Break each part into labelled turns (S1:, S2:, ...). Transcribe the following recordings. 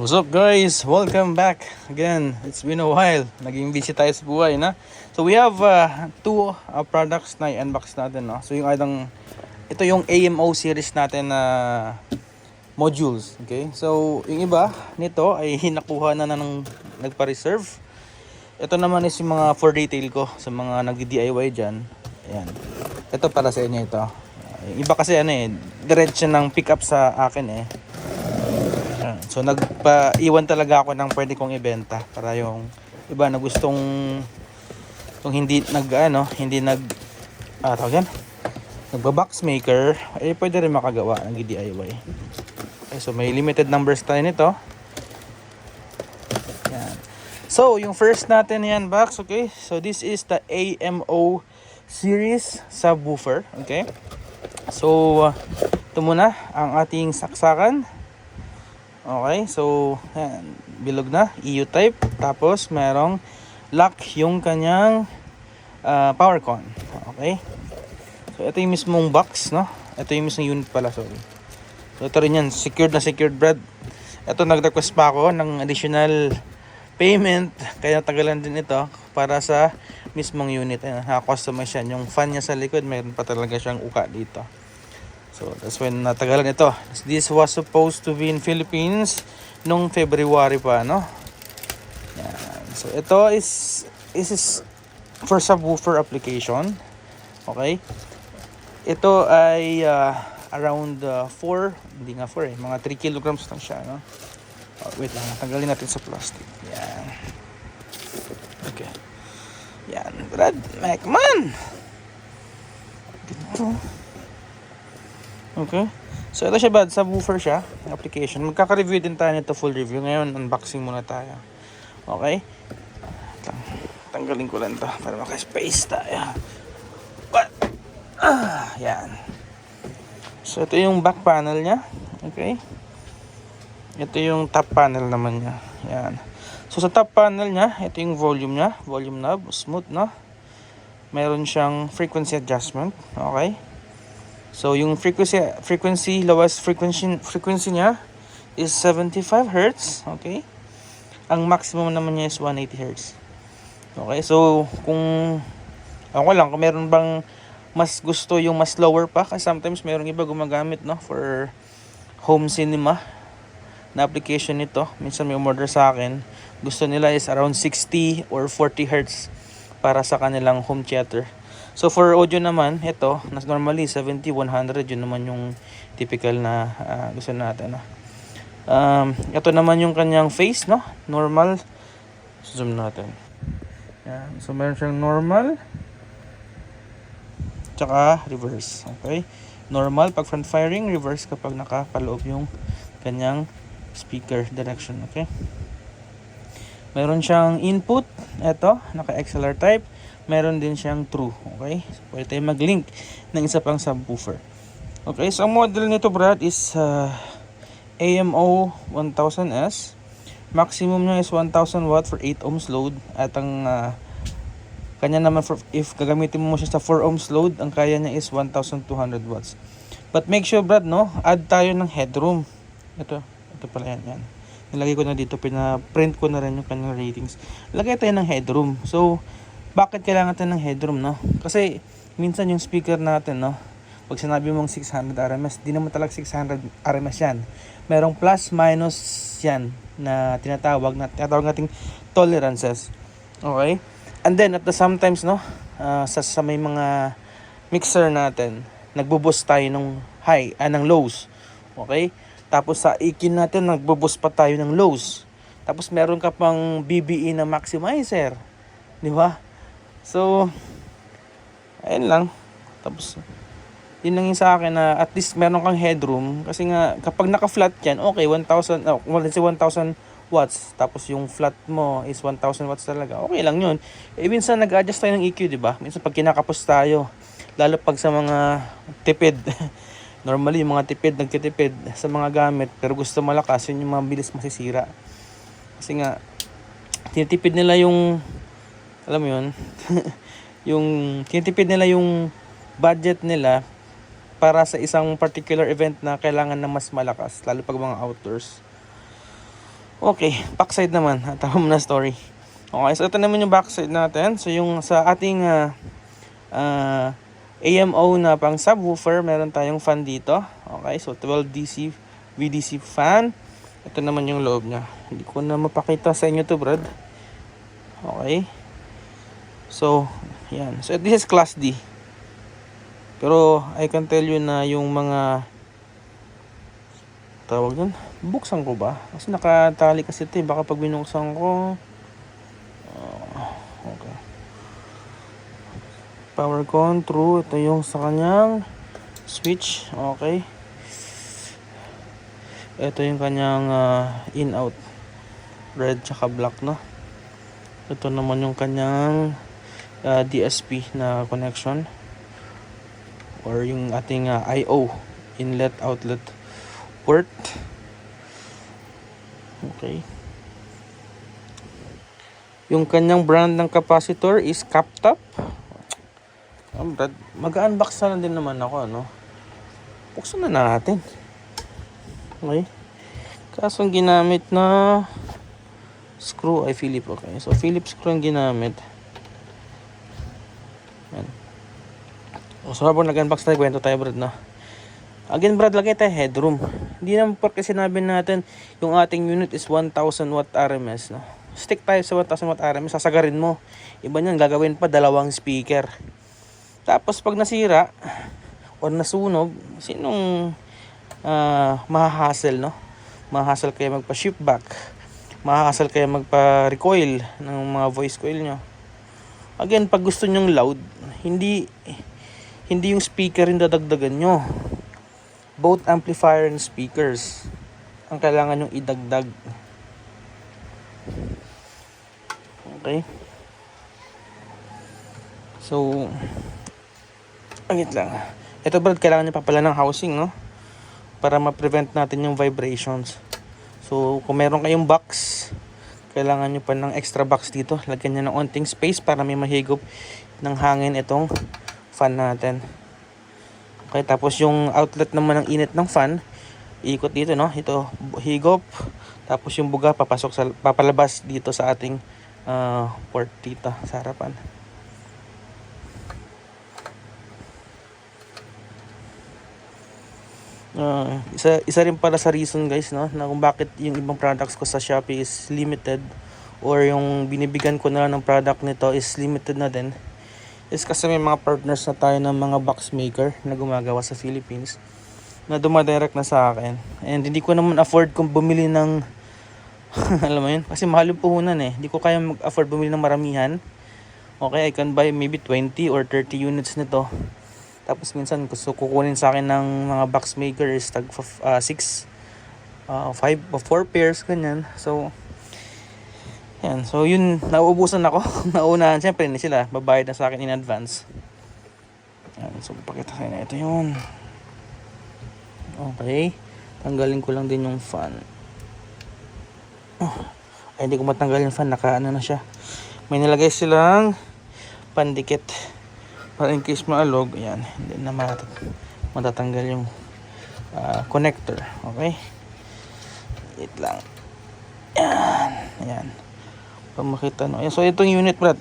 S1: What's up guys? Welcome back again. It's been a while. Naging busy tayo sa buhay na. So we have two products na i-unbox natin, no? So ito yung AMO series natin na modules, okay? So yung iba nito ay nakuha na ng nagpa-reserve. Ito naman is yung mga for retail ko sa mga nagdi-DIY diyan. Ayan. Ito para sa inyo ito. Yung iba kasi diretso ng pick up sa akin eh. So nagpa-iwan talaga ako ng pwede kong ibenta para yung iba na gustong kung hindi tawag yan, nagba-box maker ay pwede rin makagawa ng DIY. Okay, so may limited numbers tayo nito. Yan. So yung first natin yan box, okay? So this is the AMO series subwoofer, okay? So ito muna ang ating saksakan. Okay, so yan, bilog na, EU type. Tapos merong lock yung kanyang power con. Okay, so ito yung mismong box, no? Ito yung mismong unit pala, sorry. So ito rin yan, secured brad. Ito nag-request pa ako ng additional payment, kaya tagalan din ito para sa mismong unit. Ayan, naka-customize yan. Yung fan niya sa likod, mayroon pa talaga siyang uka dito. So that's when natagalan ito. This was supposed to be in Philippines nung February pa, no? Yan. So ito is for subwoofer application. Okay? Ito ay around 4, hindi nga 4 mga 3 kilograms lang siya, no? Oh, wait lang, tanggalin natin sa plastic. Yan. Okay. Yan, Brad McMahon. Ganito. Okay. So ito siya bad, subwoofer siya, application. Magkaka-review din tayo nito, full review. Ngayon, unboxing muna tayo. Okay? Tanggalin ko lang to para maka-space tayo. Yan. So ito yung back panel niya. Okay? Ito yung top panel naman niya. Yan. So sa top panel niya, ito yung volume niya. Volume knob, smooth, no? Meron siyang frequency adjustment. Okay? So yung frequency lowest frequency niya is 75 Hz, okay? Ang maximum naman niya is 180 Hz. Okay, so kung meron bang mas gusto yung mas lower pa, kasi sometimes merong iba gumagamit, no, for home cinema na application nito. Minsan may umorder sa akin, gusto nila is around 60 or 40 Hz para sa kanilang home theater. So for audio naman, ito, normally 70, 100, yun naman yung typical na gusto natin. Ito naman yung kanyang phase, no? Normal. Zoom natin. Yan. So meron siyang normal, tsaka reverse. Okay? Normal pag front firing, reverse kapag nakapaloob yung kanyang speaker direction. Okay? Meron siyang input, ito, naka-XLR type. Meron din siyang true, okay? So, pwede tayo mag-link ng isa pang subwoofer. Okay, so ang model nito, Brad, is AMO 1000S. Maximum niya is 1000 watt for 8 ohms load. At ang kanya naman, if gagamitin mo siya sa 4 ohms load, ang kaya niya is 1200 watts. But make sure, Brad, no, add tayo ng headroom. Ito pala yan. Nilagay ko na dito, pina-print ko na rin yung kanyang ratings. Lagay tayo ng headroom. So, bakit kailangan natin ng headroom, no? Kasi minsan yung speaker natin, no, pag sinabi mong 600 RMS, di naman talaga 600 RMS yan. Merong plus minus yan na tinatawag nating tolerances. Okay? And then at the sometimes, no, sa may mga mixer natin, nagbo-boost tayo ng ng lows. Okay? Tapos sa EQ natin, nagbo-boost pa tayo ng lows. Tapos meron ka pang BBE na maximizer. Di ba? So, ayun lang. Tapos, yun lang yung sa akin na at least meron kang headroom. Kasi nga, kapag naka-flat yan, okay, 1,000 watts. Tapos yung flat mo is 1,000 watts talaga. Okay lang yun. Eh, minsan nag-adjust tayo ng EQ, di ba? Minsan pag kinakapos tayo, lalo pag sa mga tipid. Normally, yung mga nagtitipid sa mga gamit, pero gusto malakas, yun yung mga bilis masisira. Kasi nga, tinitipid nila yung, alam mo yun, yung tinitipid nila yung budget nila para sa isang particular event na kailangan ng mas malakas, lalo pag mga outdoors. Okay, backside naman. Tama mo na story. Okay, so ito naman yung backside natin. So yung sa ating AMO na pang subwoofer, meron tayong fan dito. Okay, so 12 DC VDC fan. Ito naman yung loob niya. Hindi ko na mapakita sa inyo to, Brad. Okay. So, yan. So this is class D. Pero I can tell you na yung mga tawag dun, buksan ko ba? Kasi nakatali kasi ito eh. Baka pag binuksan ko okay. Power con, true. Ito yung sa kanyang switch. Okay. Ito yung kanyang in-out. Red tsaka black, no? Ito naman yung kanyang DSP na connection. Or yung ating I/O, inlet outlet port. Okay. Yung kanyang brand ng capacitor is Captop. Brad, mag-unbox na lang din naman ako, ano? Buksan na natin. Okay. Kaso ang ginamit na screw ay Phillips. Okay. So Phillips screw ang ginamit. Yan. So habang nag-unbox tayo, kwento tayo, Brad, no? Again, Brad, lagay tayo headroom. Hindi naman porque sinabi natin yung ating unit is 1000 watt RMS, no? Stick tayo sa 1000 watt RMS, sasagarin mo. Iba niyan, gagawin pa dalawang speaker. Tapos pag nasira o nasunog, sinong mahahassle, no? Mahahassle kayo magpa-ship back. Mahahassle kayo magpa-recoil ng mga voice coil nyo. Again, pag gusto nyong loud, hindi yung speaker yung dadagdagan nyo. Both amplifier and speakers ang kailangan yung idagdag. Okay. So, agit lang. Ito, Brad, kailangan nyo pa pala ng housing, no? Para ma-prevent natin yung vibrations. So, kung meron kayong box, kailangan nyo pa ng extra box dito. Lagyan nyo ng onting space para may mahigop ng hangin itong fan natin. Okay, tapos yung outlet naman ng init ng fan, iikot dito, no? Ito, higop. Tapos yung buga papalabas dito sa ating port dito sa harapan. Isa rin pala sa reason, guys, no, na kung bakit yung ibang products ko sa Shopee is limited or yung binibigyan ko na lang ng product nito is limited na din is kasi may mga partners na tayo ng mga box maker na gumagawa sa Philippines na dumadirect na sa akin, and hindi ko naman afford kung bumili ng alam mo yun, kasi mahal yung puhunan eh. Hindi ko kaya mag-afford bumili ng maramihan. Okay, I can buy maybe 20 or 30 units nito. Tapos minsan gusto kukunin sa akin ng mga box maker is tag 6 5 o 4 pairs ganyan. So yan, so yun, nauubusan ako. Nauunahan, syempre hindi sila babayad na sa akin in advance. Yan, so pakita ko na ito yun. Okay, tanggalin ko lang din yung fan. Ay, hindi ko matanggal yung fan, nakaano na siya. May nilagay silang pandikit para in case maalog, ayan, hindi na matatanggal yung connector. Okay, wait lang. Ayan, ayan, para makita, no? So itong unit, Brad,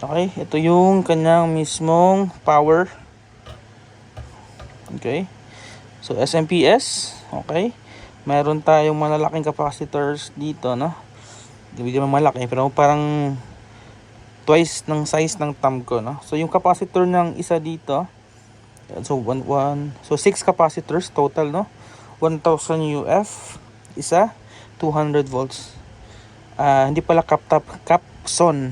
S1: okay, ito yung kanyang mismong power. Okay, so SMPS. Okay, meron tayong malalaking capacitors dito, no? Hindi naman malaki, pero parang twice ng size ng thumb ko, no? So yung capacitor ng isa dito, so 6 capacitors total, no? 1000 UF isa, 200 volts. Hindi pala Capson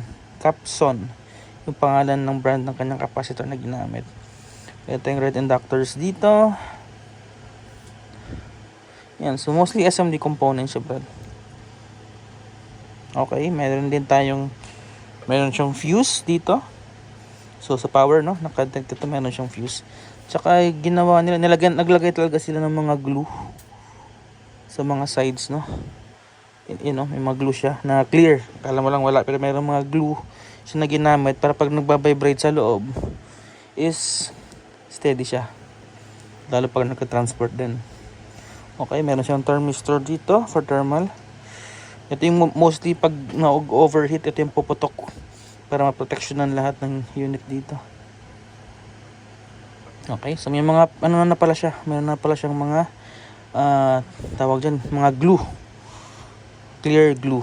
S1: yung pangalan ng brand ng kanyang capacitor na ginamit. Ito yung red inductors dito. Yan, so mostly SMD components siya, Brad. Okay, meron siyang fuse dito. So sa power, no, nakadetect ito, meron siyang fuse. Tsaka ginawa nila, naglagay talaga sila ng mga glue sa mga sides, no. You know, may mga glue siya na clear. Akala mo lang wala, pero mayroong mga glue siya na ginamit para pag nagbabibrate sa loob is steady siya. Lalo pag nagka-transport din. Okay, meron siyang thermistor dito for thermal. Ito yung mostly pag na-overheat, ito yung puputok para maproteksyonan lahat ng unit dito. Okay, so may mga ano na pala siya, meron na pala siyang mga tawag dyan, mga glue, clear glue.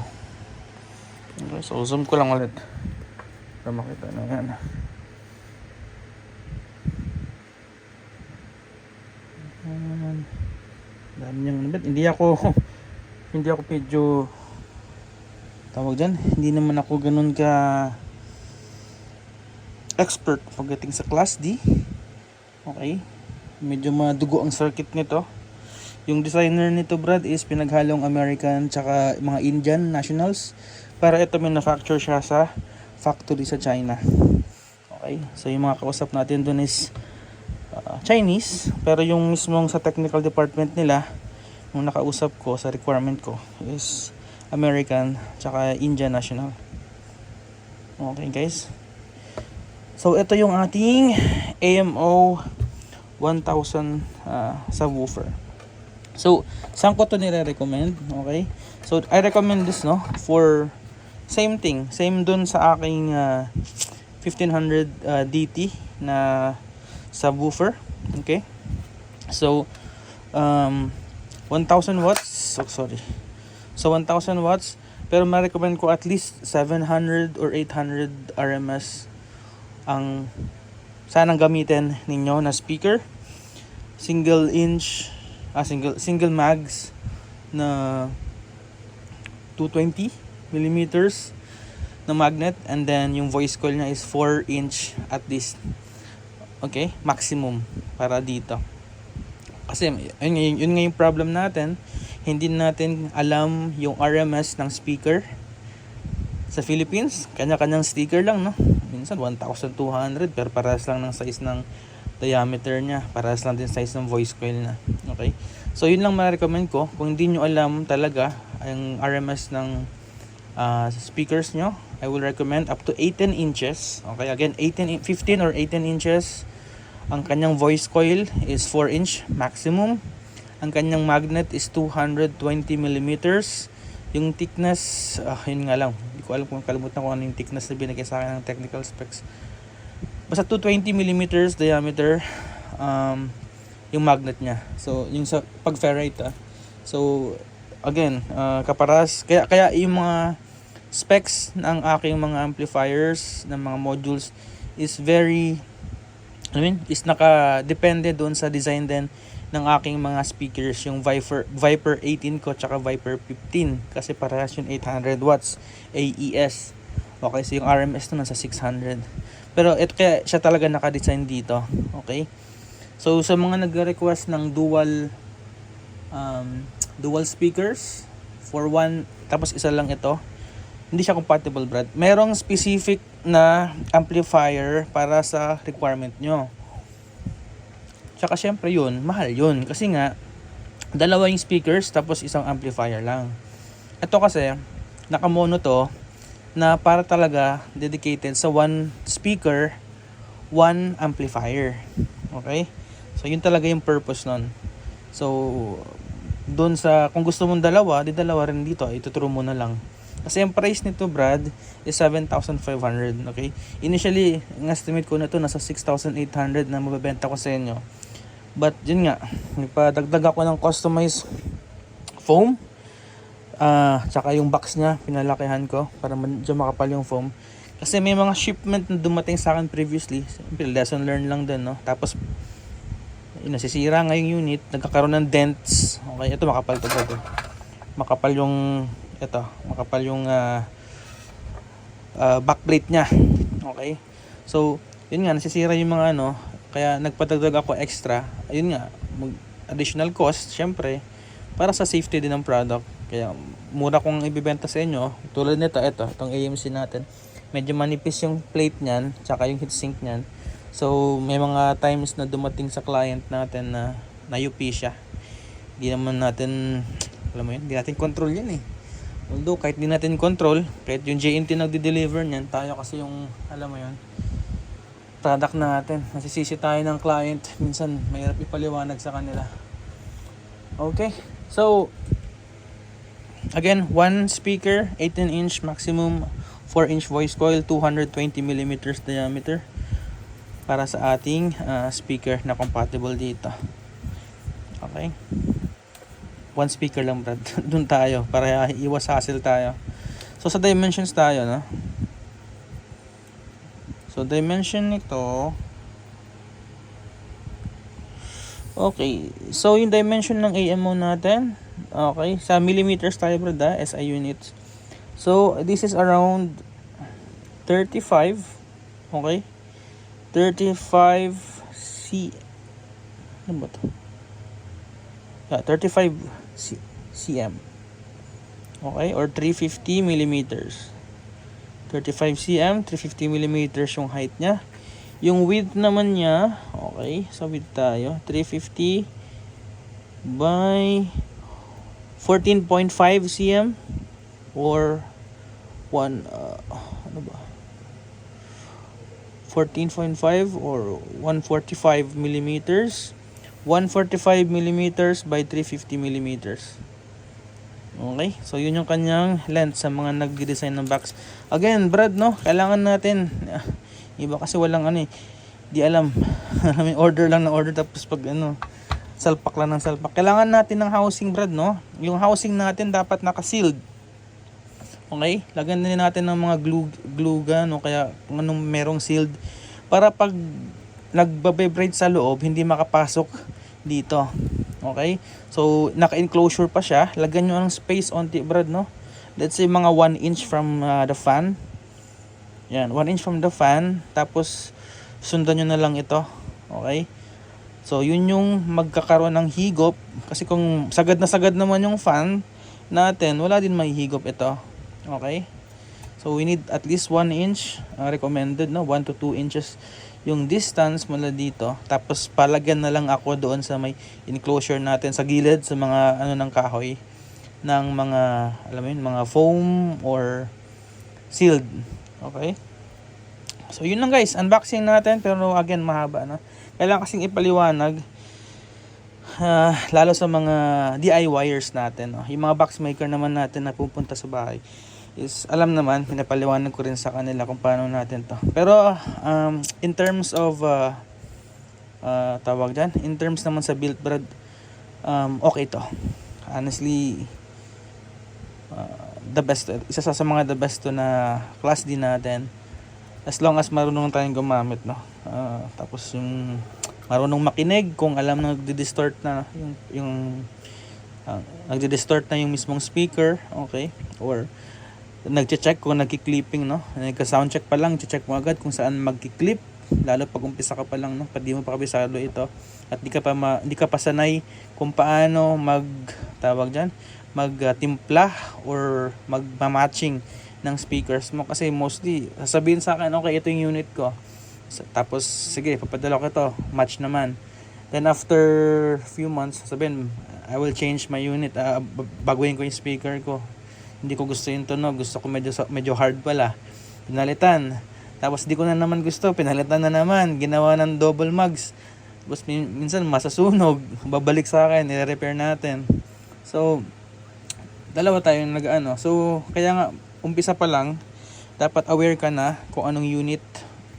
S1: Okay, so zoom ko lang ulit para makita na yan. Dami niyang nabit. Hindi ako medyo tawag dyan, hindi naman ako ganun ka expert pagdating sa class D. Okay, medyo madugo ang circuit nito. Yung designer nito, Brad, is pinaghalong American tsaka mga Indian nationals para ito manufacture siya sa factory sa China. Okay, so yung mga kausap natin dun is Chinese, pero yung mismong sa technical department nila, nung nakausap ko sa requirement ko, is American tsaka Indian national. Okay guys, so ito yung ating AMO 1000 subwoofer. So saan ko to nire-recommend? Okay, so I recommend this for same thing, same dun sa aking 1500 DT na subwoofer. Okay, so 1000 watts, so 1000 watts, pero ma-recommend ko at least 700 or 800 RMS ang sanang gamitin ninyo na speaker. Single mags na 220 millimeters na magnet, and then yung voice coil niya is 4 inch at least. Okay, maximum para dito. Kasi yun nga yung problem natin, hindi natin alam yung RMS ng speaker. Sa Philippines, kanya-kanyang sticker lang, no? Minsan 1,200, pero parehas lang ng size ng diameter niya, parehas lang din size ng voice coil na. Okay, so yun lang ma-recommend ko. Kung hindi nyo alam talaga ang RMS ng speakers nyo, I will recommend up to 18 inches. Okay, again, 15 or 18 inches. Ang kanyang voice coil is 4 inch maximum. Ang kanyang magnet is 220 millimeters. Yung thickness, yun nga lang, hindi ko alam, kung kalimutan ko ano yung thickness na binigay sa akin ng technical specs. Basta 220 millimeters diameter yung magnet niya. So yung sa pag ferrite so again, kaparas, kaya yung mga specs ng aking mga amplifiers, ng mga modules is very, is naka-depende doon sa design din ng aking mga speakers, yung Viper 18 ko tsaka Viper 15, kasi parehas yung 800 watts AES. Okay, so yung RMS na nasa 600. Pero ito kaya siya talaga naka-design dito. Okay, so sa mga nagre-request ng dual speakers for one, tapos isa lang ito, hindi siya compatible, Brad. Merong specific na amplifier para sa requirement nyo. Tsaka syempre yun, mahal yun. Kasi nga, dalawa yung speakers tapos isang amplifier lang. Ito kasi, nakamono to, na para talaga dedicated sa one speaker, one amplifier. Okay? So yun talaga yung purpose nun. So, doon sa, kung gusto mong dalawa, di dalawa rin dito, ituturo mo na lang. Kasi yung price nito, Brad, is 7,500. Okay? Initially, ang estimate ko na ito, nasa 6,800 na mabibenta ko sa inyo. But, yun nga, nagpadagdag ako ng customized foam. Tsaka yung box niya, pinalakihan ko para medyo makapal yung foam. Kasi may mga shipment na dumating sa akin previously. Siyempre, lesson learned lang din, no? Tapos, nasisira nga yung unit, nagkakaroon ng dents. Okay, ito makapal to, Brad. Makapal yung backplate niya. Okay, so yun nga, nasisira yung mga kaya nagpadagdag ako extra. Ayun nga, additional cost syempre para sa safety din ng product. Kaya mura kong ibibenta sa inyo. Tulad nito, itong AMC natin, medyo manipis yung plate niyan tsaka yung heatsink niyan. So may mga times na dumating sa client natin na UP siya. Hindi naman natin, alam mo yun, hindi natin control yan eh. Although kahit di natin control, kahit yung JNT nagde-deliver niyan, tayo kasi yung, alam mo yun, product natin. Nasisisi tayo ng client. Minsan mahirap ipaliwanag sa kanila. Okay, so again, one speaker, 18-inch maximum, 4-inch voice coil, 220 millimeters diameter para sa ating speaker na compatible dito. Okay, one speaker lang, Brad. Dun tayo para iwas hassle tayo. So sa dimensions tayo, no? So dimension nito, okay, so yung dimension ng AMO natin, okay, sa millimeters tayo, Brad, SI units. So this is around 35, okay, 35 C, ano ba to? Yeah, 35 cm, okay, or 350 millimeters. 35 cm, 350 millimeters yung height niya. Yung width naman niya, okay, so width tayo, 350 by 14.5 cm or 14.5 or 145 millimeters. 145 millimeters by 350 millimeters. Okay, so yun yung kanyang length sa mga nag-design ng box. Again, Brad, no, kailangan natin, iba kasi walang di alam. May order lang na order, tapos pag salpak lang ng salpak. Kailangan natin ng housing, Brad, no. Yung housing natin dapat naka-sealed. Okay, lagyan din natin ng mga glue gun, no, kaya kung anong merong sealed, para pag nagbabibrate sa loob, hindi makapasok dito. Okay, so naka-enclosure pa siya. Lagyan nyo ng space onti, Brad, no. Let's say mga 1 inch from the fan. Yan, 1 inch from the fan. Tapos sundan nyo na lang ito. Okay, so yun yung magkakaroon ng higop. Kasi kung sagad na sagad naman yung fan natin, wala din may higop ito. Okay, so we need at least 1 inch, recommended, no, 1 to 2 inches yung distance mula dito. Tapos palagyan na lang ako doon sa may enclosure natin sa gilid, sa mga ng kahoy, ng mga, alam mo yun, mga foam or sealed. Okay, so yun lang, guys, unboxing natin, pero again mahaba, no? Kailangan kasing ipaliwanag, lalo sa mga DIYers natin, no? Yung mga box maker naman natin na pupunta sa bahay is alam naman, pinapaliwanag ko rin sa kanila kung paano natin to. Pero in terms of tawag dyan, in terms naman sa build, Brad, okay to. Honestly, the best, isa sa mga the best to na class D natin, as long as marunong tayong gumamit, no. Tapos yung marunong makinig, kung alam na nagdi-distort na yung nagdi-distort na yung mismong speaker, okay, or nagche-check kung nagki-clipping, no, nagka-sound check pa lang, che-check mo agad kung saan magki-clip, lalo pag umpisa ka pa lang, no, pag di mo pa kabisado ito at di ka pa sanay kung paano tawag diyan, magtimpla or magma-matching ng speakers mo. Kasi mostly sasabihin sa akin, okay, ito yung unit ko, tapos sige, papadala ko ito, match naman, then after few months sabihin, I will change my unit, baguhin ko yung speaker ko, hindi ko gusto yung tunog, gusto ko medyo hard pala, pinalitan. Tapos di ko na naman gusto, pinalitan na naman, ginawa ng double mugs. Tapos minsan masasunog, babalik sa akin, i-repair natin. So dalawa tayong so kaya nga umpisa pa lang dapat aware ka na kung anong unit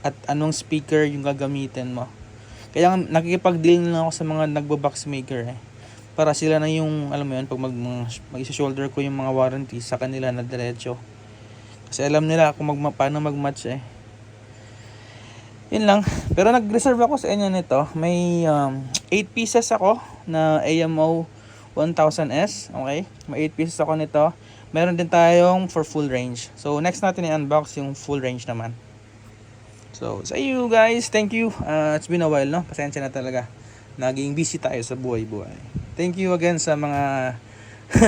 S1: at anong speaker yung gagamitin mo. Kaya nga nakikipag-deal na ako sa mga nagbo-box maker, para sila na yung, alam mo yun, pag mag-shoulder ko yung mga warranty sa kanila na diretso. Kasi alam nila kung paano mag-match Yun lang. Pero nag-reserve ako sa inyo nito. May 8 pieces ako na AMO 1000S. Okay? May 8 pieces ako nito. Meron din tayong for full range. So next natin i-unbox yung full range naman. So sa you guys, thank you. It's been a while, no? Pasensya na talaga. Naging busy tayo sa buhay-buhay. Thank you again sa mga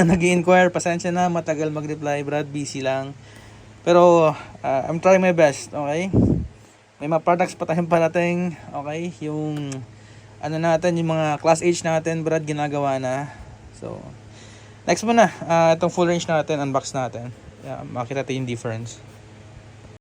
S1: nag-i-inquire. Pasensya na, matagal mag-reply, Brad, busy lang. Pero I'm trying my best, okay? May mga products pa tayong parating, okay? Yung natin, yung mga class H natin, Brad, ginagawa na. So next muna, itong full range natin, unbox natin. Makita natin yung difference.